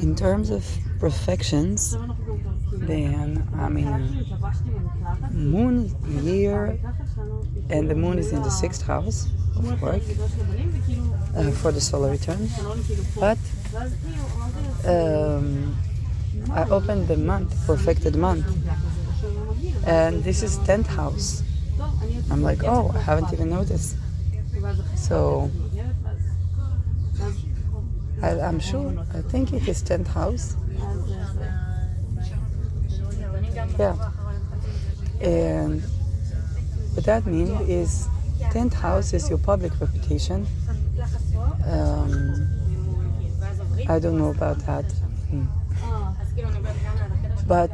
In terms of perfections, then I'm in a moon year, and the moon is in the 6th house of work for the solar return. But I opened the month, perfected month, and this is 10th house. I'm like, oh, I haven't even noticed. So I'm sure, I think it is 10th house. Yeah. And what that means is 10th house is your public reputation. I don't know about that. But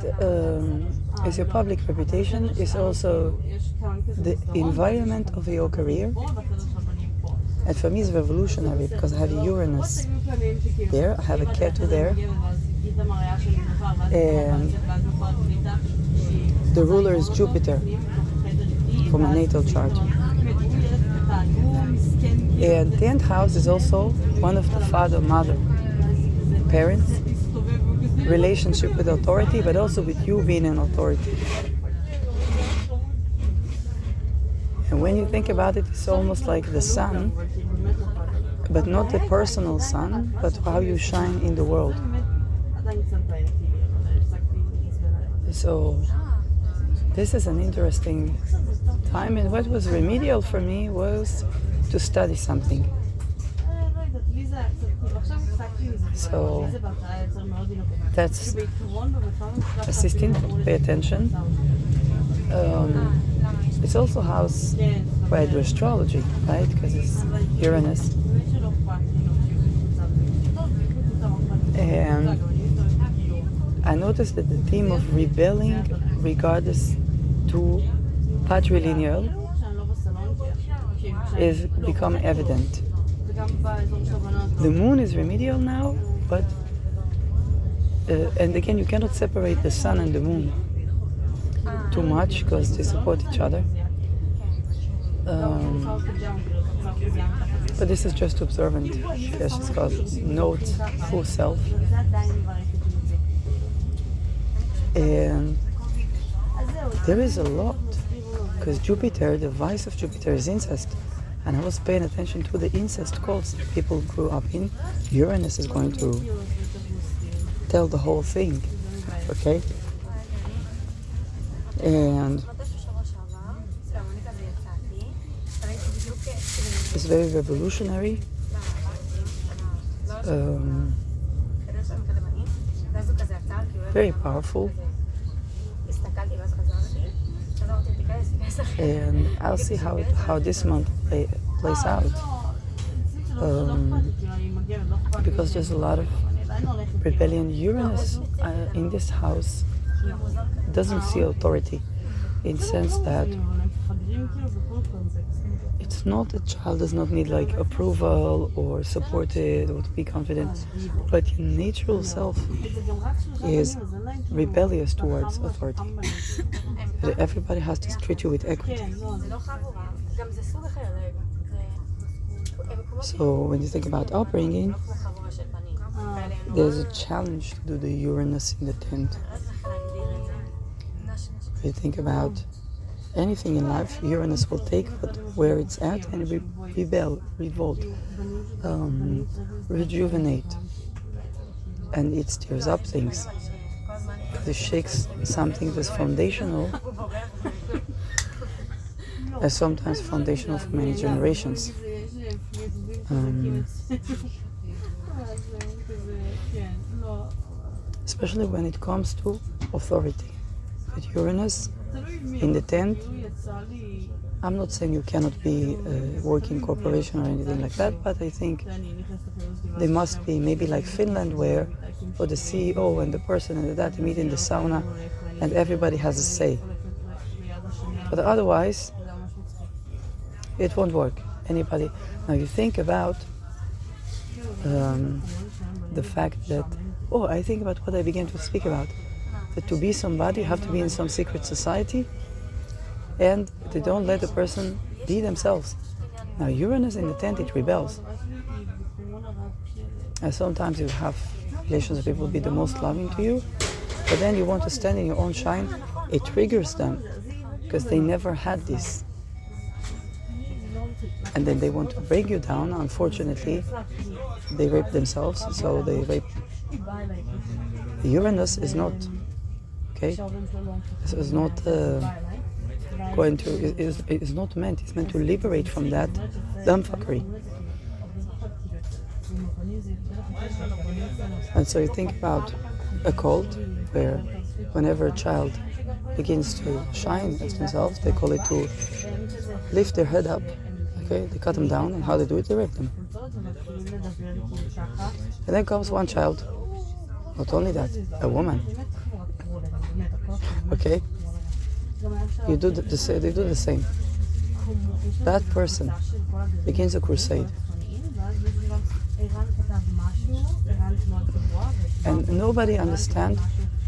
it's your public reputation, is also the environment of your career. And for me it's revolutionary because I have Uranus there, I have a Ketu there, and the ruler is Jupiter from a natal chart. And 10th house is also one of the father-mother, parents, relationship with authority, but also with you being an authority. And when you think about it, it's almost like the sun, but not the personal sun, but how you shine in the world. So this is an interesting time, and what was remedial for me was to study something. So that's assisting, pay attention. It's also house where I do astrology, right? Because it's Uranus. And I noticed that the theme of rebelling regardless to patrilineal is become evident. The moon is remedial now, but and again, you cannot separate the sun and the moon too much because they support each other. But this is just observant. Yes, it's called note full self. And there is a lot, because Jupiter, the vice of Jupiter is incest. And I was paying attention to the incest cults that people grew up in. Uranus is going to tell the whole thing, okay? And it's very revolutionary. Very powerful. And I'll see how this month plays out. Because there's a lot of rebellion. Uranus in this house doesn't see authority, in the sense that it's not, a child does not need like approval or supported or to be confident, but your natural self is rebellious towards authority. Everybody has to treat you with equity. So when you think about upbringing, there's a challenge to do the Uranus in the 10th. If you think about anything in life, Uranus will take where it's at and revolt, rejuvenate, and it stirs up things. It shakes something that's foundational, as sometimes foundational for many generations. Especially when it comes to authority. With Uranus in the 10th, I'm not saying you cannot be working corporation or anything like that, but I think they must be maybe like Finland, where for the CEO and the person and that meet in the sauna and everybody has a say. But otherwise, it won't work. Anybody. Now you think about the fact that, I think about what I began to speak about, that to be somebody you have to be in some secret society, and they don't let the person be themselves. Now Uranus in the 10th, it rebels. And sometimes you have relations with people be the most loving to you, but then you want to stand in your own shine. It triggers them because they never had this. And then they want to break you down. Unfortunately, they rape themselves, so they rape. Uranus is not, okay? This is not going to, is not meant, it's meant to liberate from that dumbfuckery. And so you think about a cult where whenever a child begins to shine as themselves, they call it to lift their head up. Okay, they cut them down, and how they do it, they rape them. And then comes one child, not only that, a woman. Okay, they do the same. That person begins a crusade. And nobody understands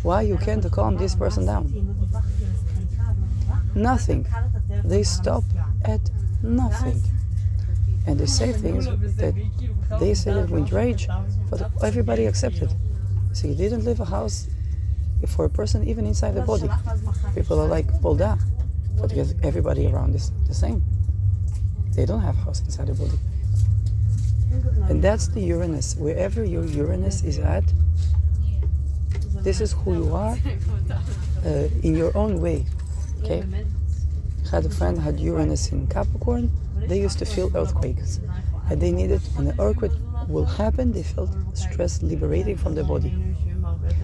why you can't calm this person down. Nothing. They stop at nothing. And they say things that they say that with rage, but everybody accepted. So you didn't leave a house for a person even inside the body. People are like, Polda, but everybody around is the same. They don't have a house inside the body. And that's the Uranus. Wherever your Uranus is at, this is who you are in your own way. Okay? I had a friend who had Uranus in Capricorn. They used to feel earthquakes. And they needed, when an earthquake will happen, they felt stress liberating from their body.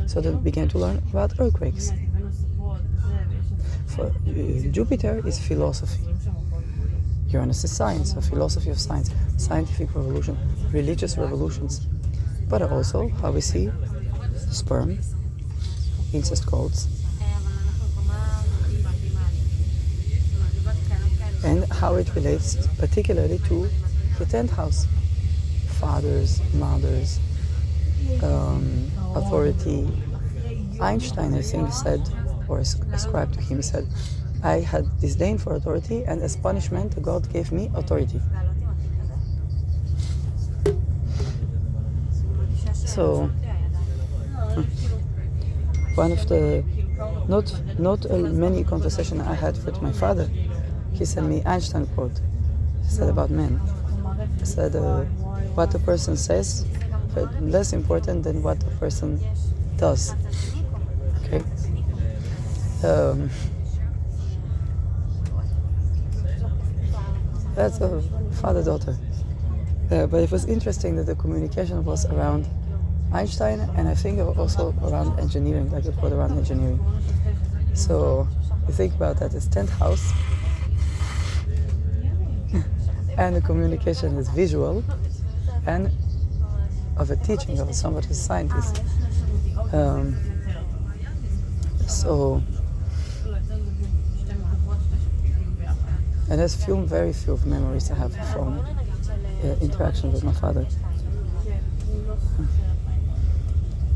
So they began to learn about earthquakes. For Jupiter is philosophy. Uranus is science, a philosophy of science, scientific revolution, religious revolutions. But also how we see sperm, incest cults, and how it relates particularly to the 10th house. Fathers, mothers, authority. Einstein, I think, said, or ascribed to him, said, I had disdain for authority, and as punishment, God gave me authority. So, one of the not many conversations I had with my father, he sent me Einstein quote. He said about men. He said, what a person says is less important than what a person does. Okay. That's a father-daughter. But it was interesting that the communication was around Einstein, and I think also around engineering, like it was around engineering. So you think about that, it's 10th house, and the communication is visual, and of a teaching of somebody's scientist. And there's very few memories I have from interaction with my father.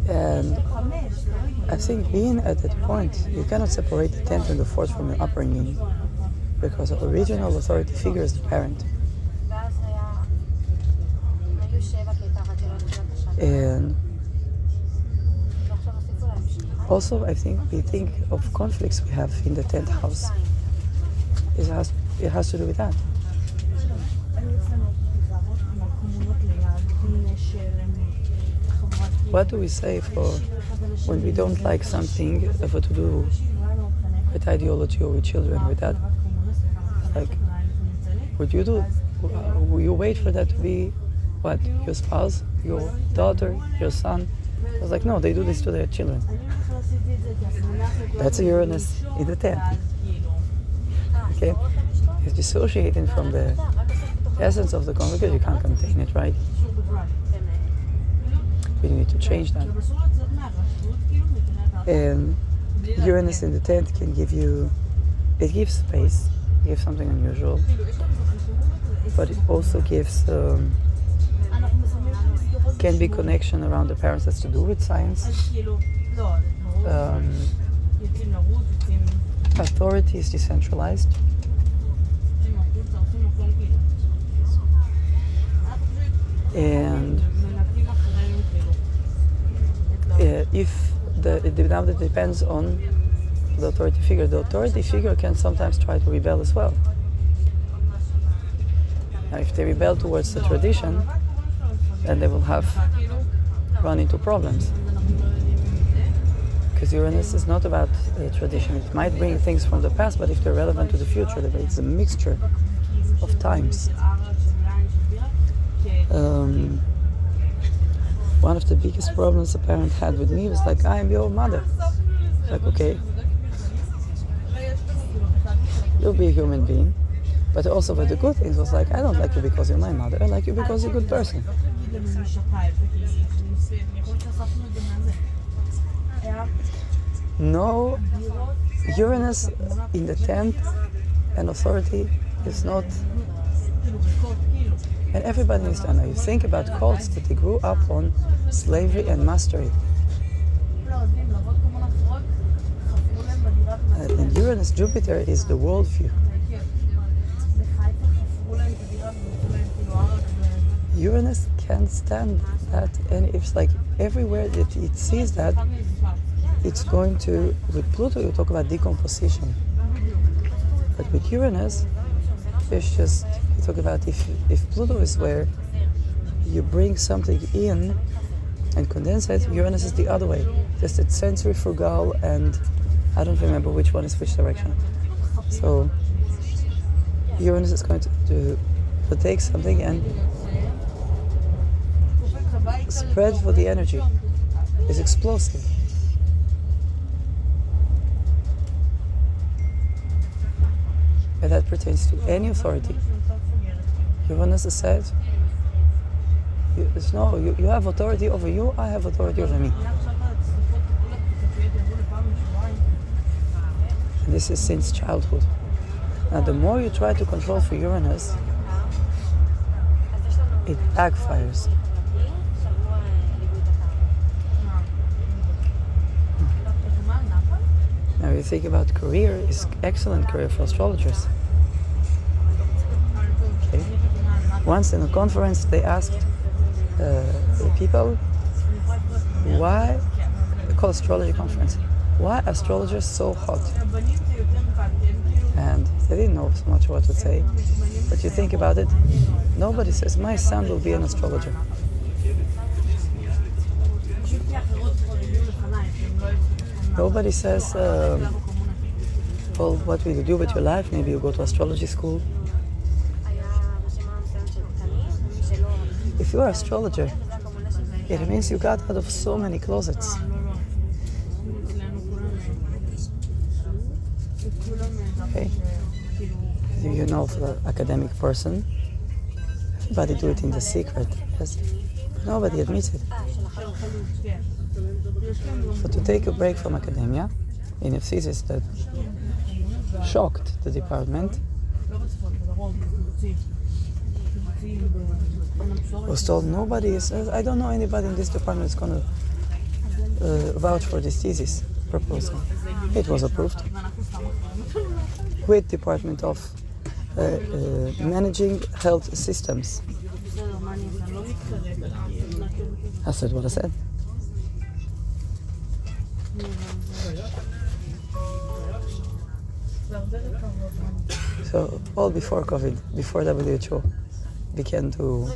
And I think being at that point, you cannot separate the 10th and the 4th from your upbringing, because the original authority figure is the parent. And also, I think we think of conflicts we have in the 10th house. It has to do with that. What do we say for when we don't like something ever to do with ideology or with children, with that? Like, would you do? Will you wait for that to be what? Your spouse, your daughter, your son? I was like, no, they do this to their children. That's a Uranus in the 10th. Okay? It's dissociating from the essence of the conflict because you can't contain it, right? We need to change that. And Uranus in the 10th can give you, it gives space, it gives something unusual, but it also gives, can be connection around the parents that's to do with science. Authority is decentralized. And if now that depends on the authority figure. The authority figure can sometimes try to rebel as well. Now, if they rebel towards the tradition, then they will have run into problems. Because Uranus is not about tradition. It might bring things from the past, but if they're relevant to the future, it's a mixture of times. One of the biggest problems a parent had with me was like, I am your mother. Like, okay, you'll be a human being. But also, the good things was like, I don't like you because you're my mother. I like you because you're a good person. No, Uranus in the 10th and authority is not. And everybody needs to know. You think about cults that they grew up on slavery and mastery. And Uranus, Jupiter is the worldview. Uranus can't stand that, and it's like everywhere that it sees that, it's going to, with Pluto you talk about decomposition. But with Uranus, it's just, you talk about if Pluto is where you bring something in and condense it, Uranus is the other way. Just it's centrifugal, and I don't remember which one is which direction. So Uranus is going to take something and spread for the energy. It's explosive. And that pertains to any authority. Uranus said, you have authority over you, I have authority over me. And this is since childhood. Now the more you try to control for Uranus, it backfires. Now you think about career, is excellent career for astrologers. Okay. Once in a conference they asked the people, why, they call astrology conference, why astrologers so hot? And they didn't know so much what to say. But you think about it, nobody says, my son will be an astrologer. Nobody says, well, what will you do with your life? Maybe you go to astrology school. If you're an astrologer, it means you got out of so many closets. Okay? You know, for an academic person, everybody do it in the secret, yes? But nobody admits it. So to take a break from academia, in a thesis that shocked the department, was told nobody is, I don't know anybody in this department is going to vouch for this thesis proposal. It was approved with Department of Managing Health Systems. I said what I said. So all before COVID, before WHO began to,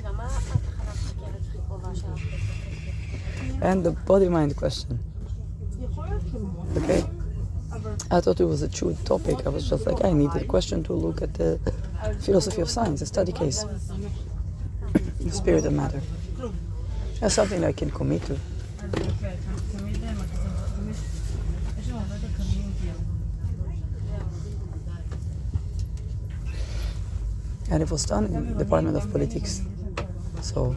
and the body-mind question. Okay, I thought it was a true topic. I was just like, I needed a question to look at the philosophy of science, a study case, spirit and matter. That's something I can commit to. And it was done in the Department of Politics. So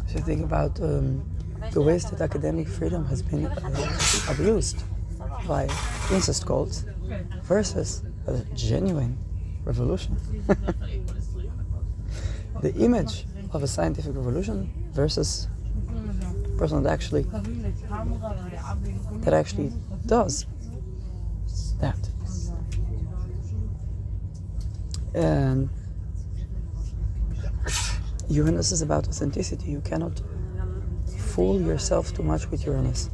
if you think about the ways that academic freedom has been abused by incest cults versus a genuine revolution. The image of a scientific revolution versus a person that actually does that. And Uranus is about authenticity. You cannot fool yourself too much with Uranus.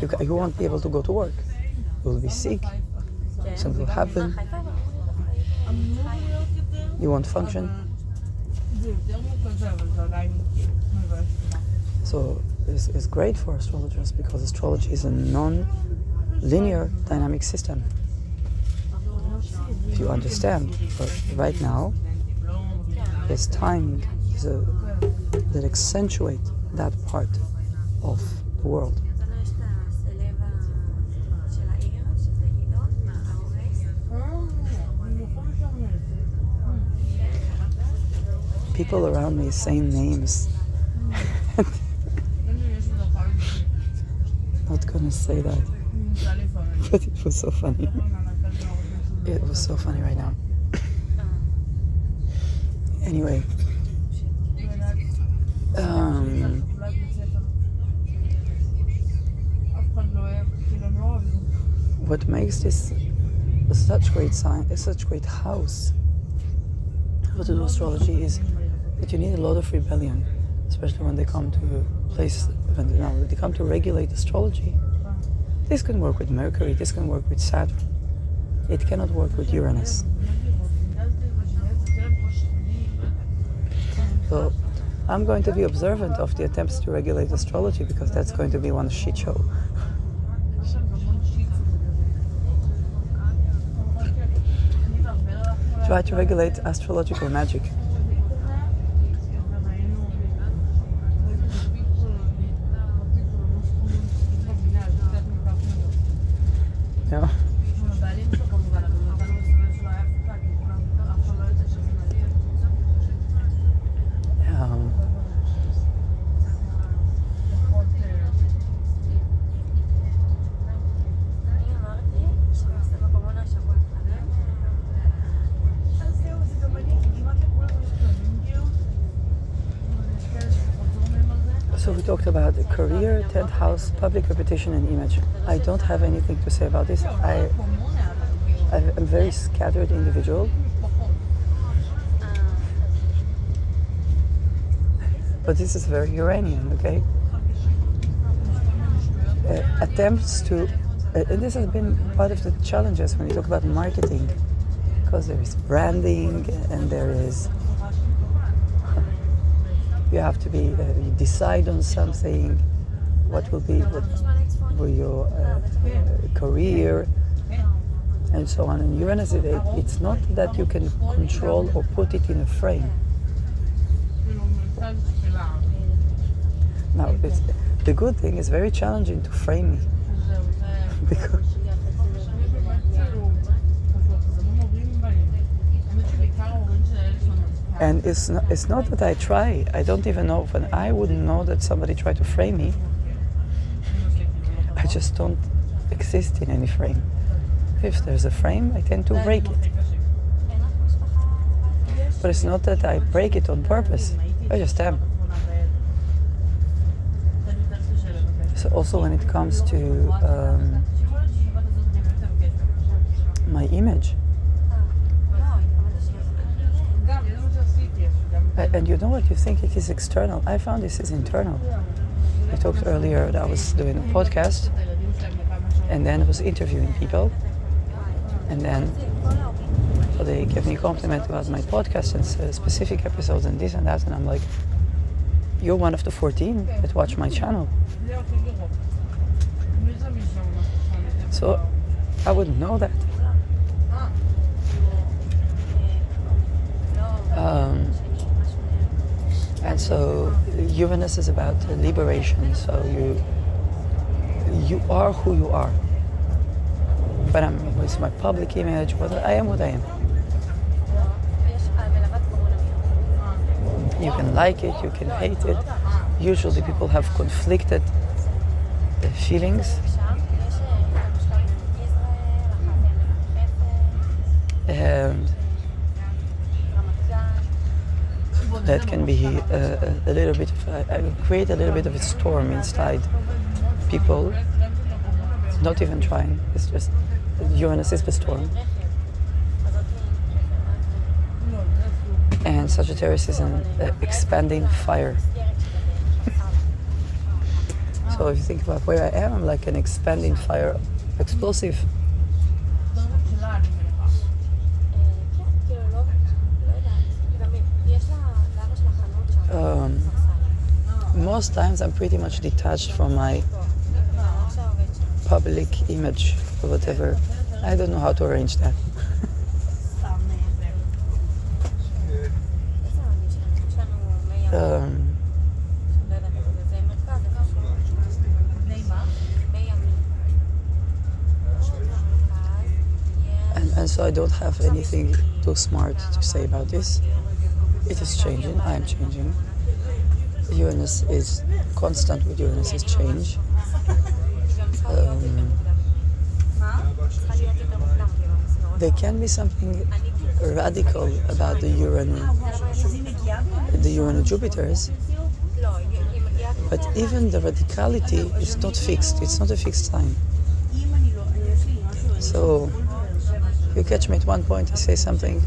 You won't be able to go to work. You will be sick. Something will happen. You won't function. So it's great for astrologers because astrology is a non-linear dynamic system. If you understand, but right now, there's timing that accentuate that part of the world. People around me saying names. Not gonna say that, but it was so funny. It was so funny right now. Anyway, what makes this such great sign, such great house for to do astrology is that you need a lot of rebellion, especially when they come to a place, when they come to regulate astrology. This can work with Mercury, this can work with Saturn. It cannot work with Uranus. So I'm going to be observant of the attempts to regulate astrology because that's going to be one shit show. Try to regulate astrological magic. Yeah. So we talked about career, 10th house, public reputation and image. I don't have anything to say about this. I'm a very scattered individual. But this is very Uranian, okay? Attempts to, and this has been part of the challenges when you talk about marketing, because there is branding and there is, you have to be, you decide on something, what will your career, and so on. And Uranus, it's not that you can control or put it in a frame. Now, the good thing is very challenging to frame me. Because and it's not that I try. I don't even know when I wouldn't know that somebody tried to frame me. I just don't exist in any frame. If there's a frame, I tend to break it. But it's not that I break it on purpose. I just am. So also when it comes to my image. And you know what, you think it is external. I found this is internal. I talked earlier that I was doing a podcast and then I was interviewing people. And then so they gave me a compliment about my podcast and specific episodes and this and that. And I'm like, you're one of the 14 that watch my channel. So I wouldn't know that. And so Uranus is about liberation. So you are who you are. But with my public image, I am what I am. You can like it, you can hate it. Usually people have conflicted feelings. And that can be a little bit of, create a little bit of a storm inside people. Not even trying, it's just Uranus is the storm. And Sagittarius is an expanding fire. So if you think about where I am, I'm like an expanding fire, explosive. Most times I'm pretty much detached from my public image or whatever. I don't know how to arrange that. And so I don't have anything too smart to say about this. It is changing, I am changing. Uranus is constant with Uranus's change. There can be something radical about the Urano-Jupiters, but even the radicality is not fixed. It's not a fixed sign. So you catch me at one point, I say something,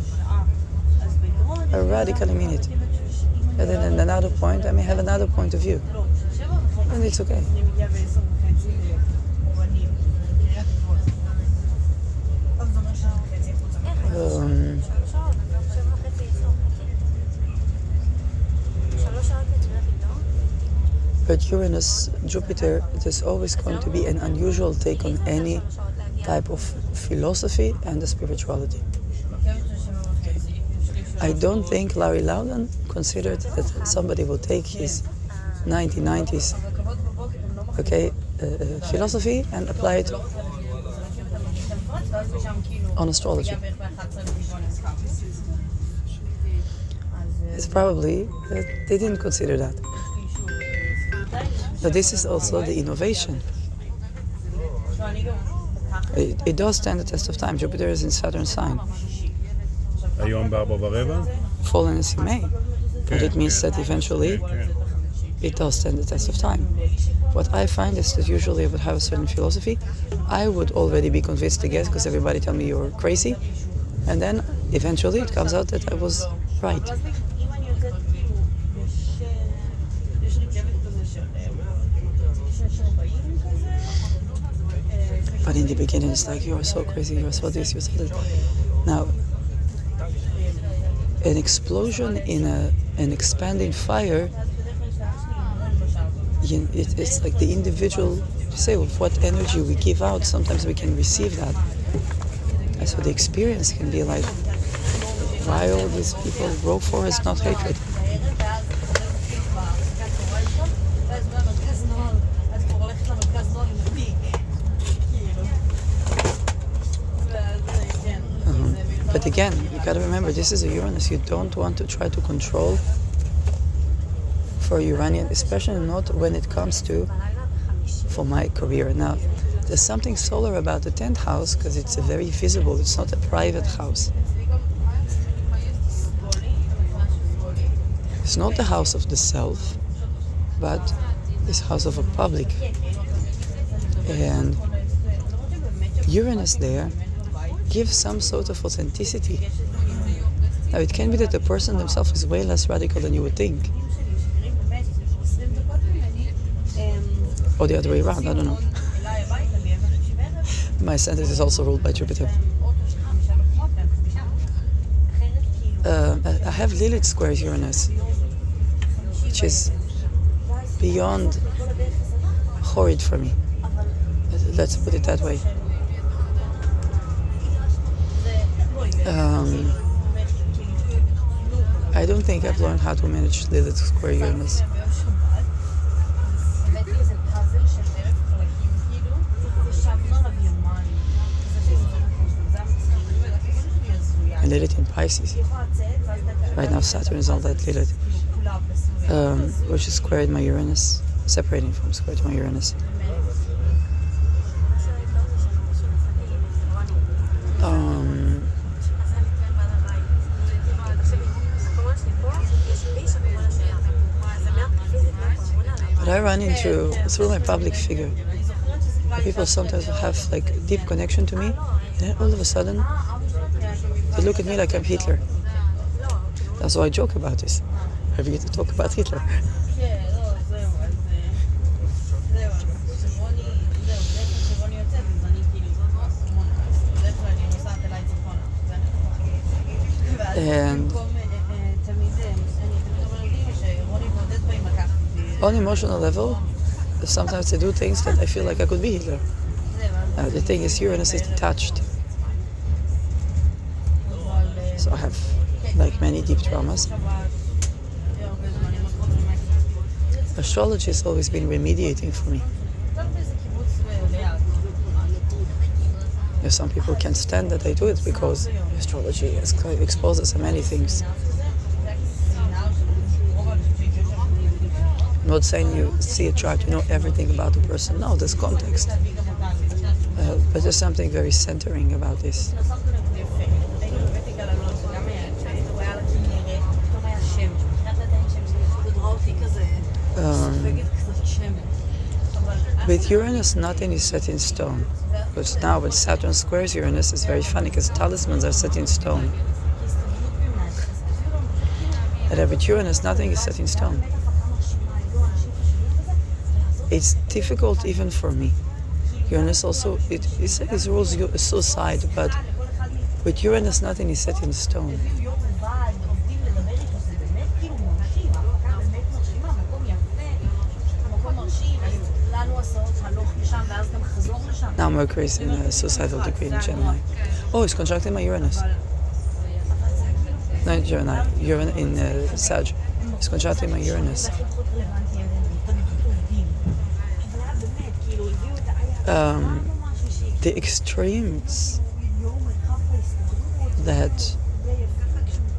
I radically mean it. And then at another point, I may have another point of view. And it's okay. But Uranus, Jupiter, there's always going to be an unusual take on any type of philosophy and the spirituality. Okay. I don't think Larry Loudon considered that somebody will take his 1990s philosophy and apply it on astrology. It's probably that they didn't consider that. But this is also the innovation. It does stand the test of time. Jupiter is in Saturn sign. היום ב-4:15? Fallen as he may. But it means that eventually it does stand the test of time. What I find is that usually I would have a certain philosophy. I would already be convinced again because everybody tell me you're crazy. And then eventually it comes out that I was right. But in the beginning it's like, you are so crazy, you are so this, you are so that. Now, an explosion in an expanding fire, it's like the individual, say, with what energy we give out, sometimes we can receive that. And so the experience can be like, why all these people grow for us, not hatred. But again, you gotta remember, this is a Uranus. You don't want to try to control for Uranian, especially not when it comes to, for my career. Now, there's something solar about the 10th house because it's a very visible, it's not a private house. It's not the house of the self, but it's house of a public. And Uranus there gives some sort of authenticity. Now it can be that the person themselves is way less radical than you would think. Or the other way around, I don't know. My sentence is also ruled by Jupiter. I have Lilith squares Uranus, which is beyond horrid for me. Let's put it that way. I don't think I've learned how to manage Lilith square Uranus. And Lilith in Pisces. Right now Saturn is all that Lilith, which is squared my Uranus, separating from squared my Uranus. But I run into, through my public figure, people sometimes have like a deep connection to me, and then all of a sudden they look at me like I'm Hitler. That's why I joke about this. I forget to talk about Hitler. כן, לא, זהו, אז כשרוני, זהו, בדרך כלל כשרוני יוצאת, אז אני כאילו, זאת לא אסמונה, אז בדרך כלל אני נוסעת אליי צפונה, זה ואז במקום תמיד, אני תמיד אומרת לי שרוני ועודד באים לקחת אותי. On emotional level, sometimes I do things that I feel like I could be Hitler. The thing is, Uranus is detached. So I have like many deep traumas. Astrology has always been remediating for me. Some people can't stand that I do it because astrology exposes so many things. I'm not saying you see a chart, you know everything about the person. No, there's context. But there's something very centering about this. With Uranus, nothing is set in stone. Because now when Saturn squares Uranus, it's very funny because talismans are set in stone. And with Uranus, nothing is set in stone. It's difficult even for me. Uranus also, it rules suicide, but with Uranus, nothing is set in stone. Now Mercury is in a suicidal degree in Gemini. Oh, it's conjuncting my Uranus. No, Gemini. Uranus in Sag. It's conjuncting my Uranus. The extremes that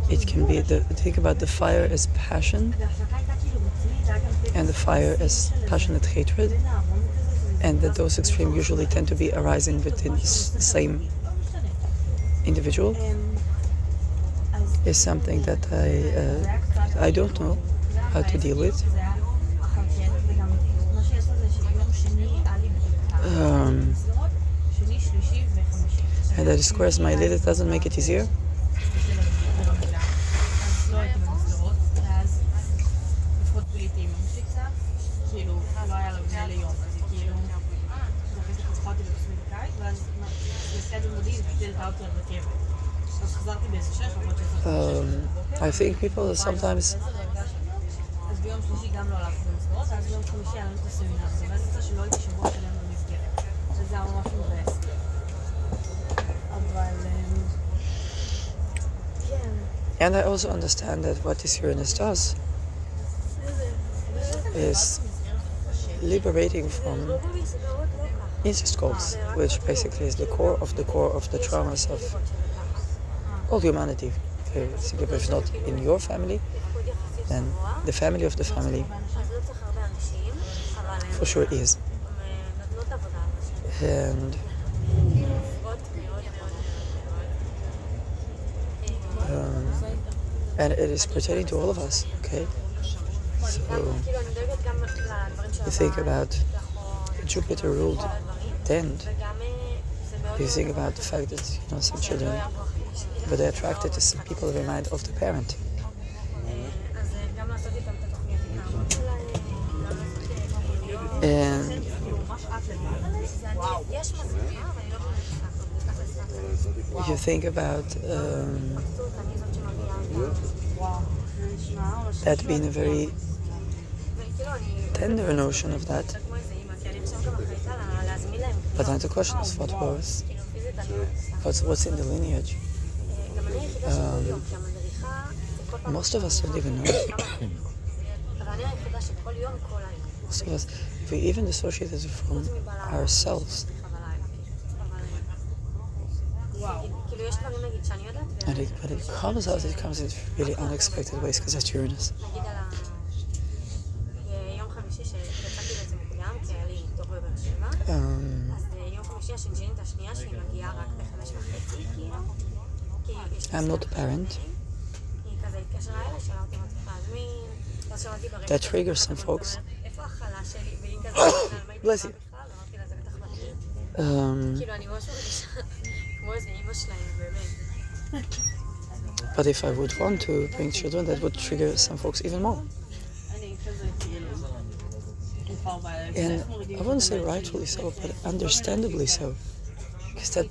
it can be, think about the fire as passion and the fire as passionate hatred, and that those extremes usually tend to be arising within the same individual, is something that I don't know how to deal with. And that it squares my lid, it doesn't make it easier. I think people sometimes and I also understand that what this Uranus does is liberating from incest cults, which basically is the core of the traumas of all humanity. If not in your family, then the family of the family for sure is. And it is pertaining to all of us, okay? So you think about Jupiter ruled Dent. You think about the fact that some children, but they're attracted to some people that remind of the parent. And you think about that being a very tender notion of that. But then the question is what's in the lineage? Most of us don't even know. Most of us, we even dissociate it from ourselves. And when it comes out, it comes in really unexpected ways because that's Uranus. I'm not a parent. That triggers some folks. Bless you. But if I would want to bring children, that would trigger some folks even more. אני כזה כאילו, כבר And I wouldn't say rightfully so, but understandably so. Because that